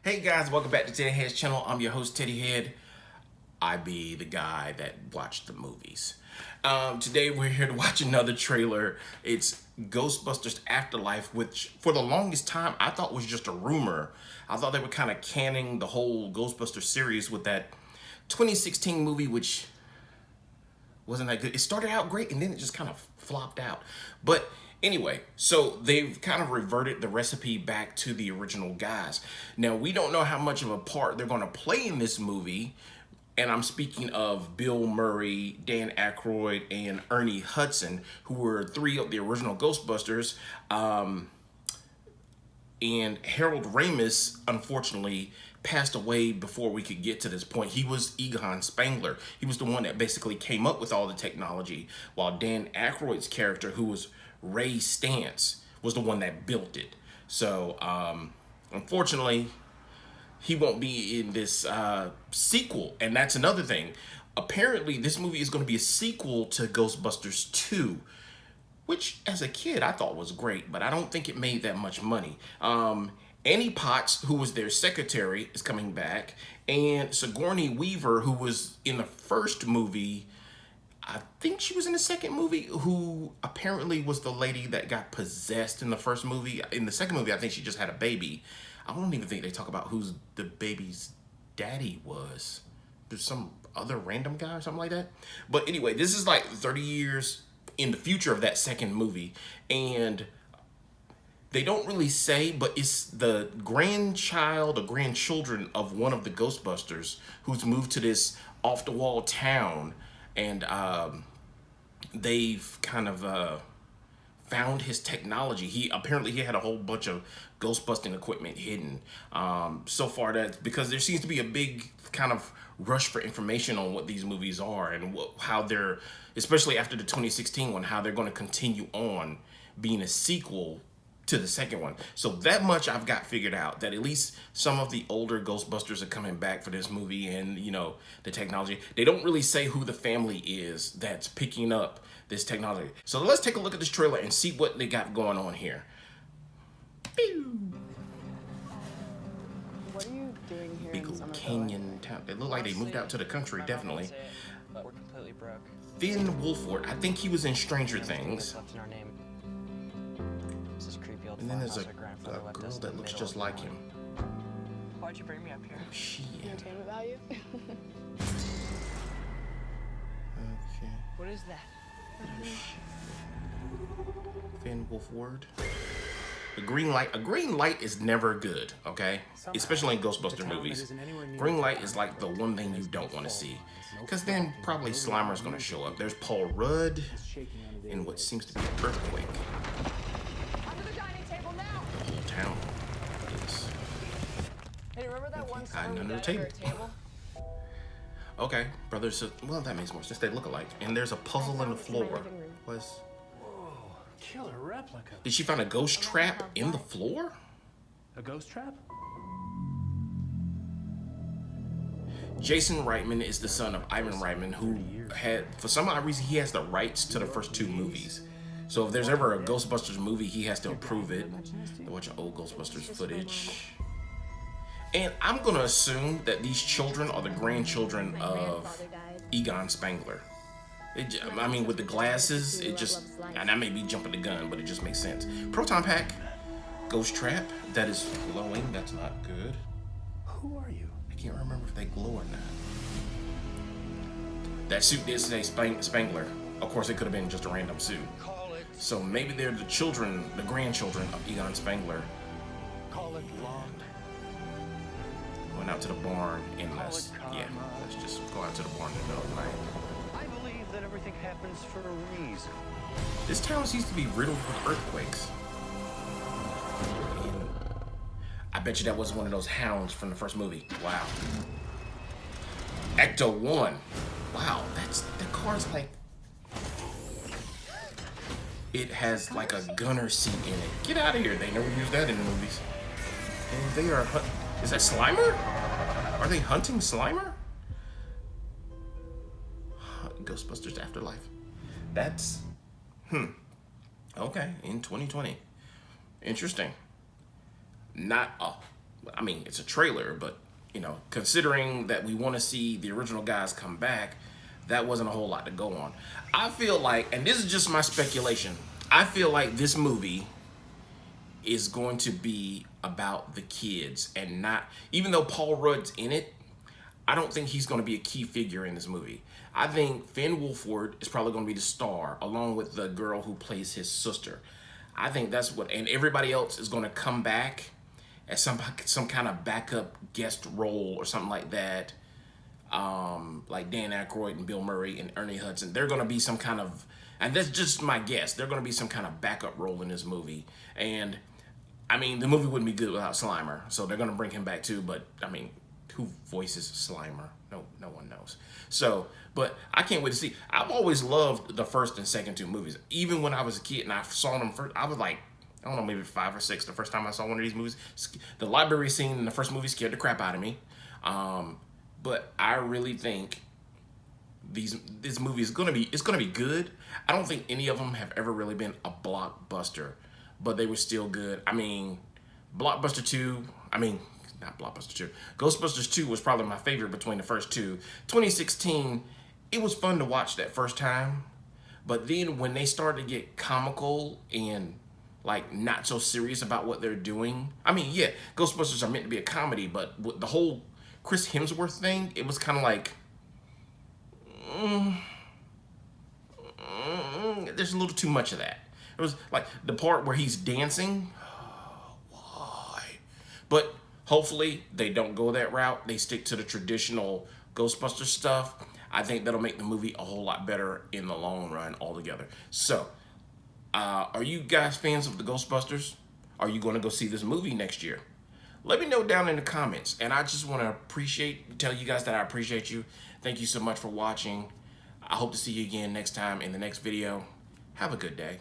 Hey guys, welcome back to Teddy Head's channel. I'm your host, Teddy Head. I be the guy that watched the movies. Today we're here to watch another trailer. It's Ghostbusters Afterlife, which for the longest time I thought was just a rumor. I thought they were kind of canning the whole Ghostbusters series with that 2016 movie, which wasn't that good. It started out great and then it just kind of flopped out. But anyway, so they've kind of reverted the recipe back to the original guys. Now, we don't know how much of a part they're going to play in this movie. And I'm speaking of Bill Murray, Dan Aykroyd, and Ernie Hudson, who were three of the original Ghostbusters. And Harold Ramis, unfortunately, passed away before we could get to this point. He was Egon Spengler. He was the one that basically came up with all the technology, while Dan Aykroyd's character, who was Ray Stantz, was the one that built it. So, unfortunately, he won't be in this sequel. And that's another thing. Apparently, this movie is going to be a sequel to Ghostbusters 2, which as a kid I thought was great, but I don't think it made that much money. Annie Potts, who was their secretary, is coming back, and Sigourney Weaver, who was in the first movie, I think she was in the second movie, who apparently was the lady that got possessed in the first movie. In the second movie, I think she just had a baby. I don't even think they talk about who the baby's daddy was. There's some other random guy or something like that. But anyway, this is like 30 years in the future of that second movie, and they don't really say, but it's the grandchild or grandchildren of one of the Ghostbusters who's moved to this off-the-wall town, and they've kind of found his technology. He had a whole bunch of ghost-busting equipment hidden. So far, that's because there seems to be a big kind of rush for information on what these movies are and how they're, especially after the 2016 one, how they're going to continue on being a sequel to the second one. So that much I've got figured out, that at least some of the older Ghostbusters are coming back for this movie, and you know, the technology. They don't really say who the family is that's picking up this technology. So let's take a look at this trailer and see what they got going on here. What are you doing here Big in old Somerville? Canyon town. It looked like they moved out to the country, definitely. But we're completely broke. Finn Wolford, I think he was in Stranger Things. Left in our name. This is creepy old And then there's farmhouse a our grandfather left girl us in that the looks middle just of like nowhere. him. Why'd you bring me up here? She. Entertainment value? Okay. What is that? Finn Wolford. A green light is never good, okay? Especially in Ghostbuster movies. Green light is like the one thing you don't want to see, because then probably Slimer's going to show up. There's Paul Rudd in what seems to be an earthquake. Under the dining table now! The whole town is. Hey, remember that one summer hiding we under got the under a table? Okay, brothers. Well, that makes more sense. They look alike. And there's a puzzle in the floor. Was. Killer replica. Did she find a ghost trap in the floor? A ghost trap? Jason Reitman is the son of Ivan Reitman, who had, for some odd reason, he has the rights to the first two movies. So if there's ever a Ghostbusters movie, he has to approve it. A bunch of old Ghostbusters footage. And I'm going to assume that these children are the grandchildren of Egon Spengler. I mean, with the glasses, it just, and I may be jumping the gun, but it just makes sense. Proton pack, ghost trap, that is glowing, that's not good. Who are you? I can't remember if they glow or not. That suit did say Spengler. Of course, it could have been just a random suit. So maybe they're the children, the grandchildren of Egon Spengler. Call it locked. Going out to the barn and let's just go out to the barn in the middle of the night. I believe that everything happens for a reason. This town seems to be riddled with earthquakes. And I bet you that was one of those hounds from the first movie. Wow. Ecto 1. Wow, the car's like, it has like a gunner seat in it. Get out of here. They never use that in the movies. And they are, is that Slimer? Are they hunting Slimer? Ghostbusters Afterlife. That's, okay, in 2020. Interesting. Not, I mean, it's a trailer, but you know, considering that we want to see the original guys come back, that wasn't a whole lot to go on. I feel like, and this is just my speculation, I feel like this movie is going to be about the kids and not, even though Paul Rudd's in it, I don't think he's going to be a key figure in this movie. I think Finn Wolfhard is probably going to be the star, along with the girl who plays his sister. I think that's what, and everybody else is going to come back as some kind of backup guest role or something like that. Like Dan Aykroyd and Bill Murray and Ernie Hudson. They're going to be some kind of, and that's just my guess, they're going to be some kind of backup role in this movie. And I mean, the movie wouldn't be good without Slimer, so they're going to bring him back too. But I mean, who voices Slimer? No one knows. So, but I can't wait to see. I've always loved the first and second two movies. Even when I was a kid and I saw them first, I was like, I don't know, maybe 5 or 6 the first time I saw one of these movies. The library scene in the first movie scared the crap out of me. But I really think this movie is gonna be good. I don't think any of them have ever really been a blockbuster, but they were still good. I mean, Blockbuster 2, I mean, not Blockbuster 2. Ghostbusters 2 was probably my favorite between the first two. 2016, it was fun to watch that first time, but then when they started to get comical and like not so serious about what they're doing. I mean, yeah, Ghostbusters are meant to be a comedy, but with the whole Chris Hemsworth thing, it was kind of like, there's a little too much of that. It was like the part where he's dancing, why? But hopefully they don't go that route. They stick to the traditional Ghostbusters stuff. I think that'll make the movie a whole lot better in the long run altogether. So, are you guys fans of the Ghostbusters? Are you going to go see this movie next year? Let me know down in the comments. And I just want to tell you guys that I appreciate you. Thank you so much for watching. I hope to see you again next time in the next video. Have a good day.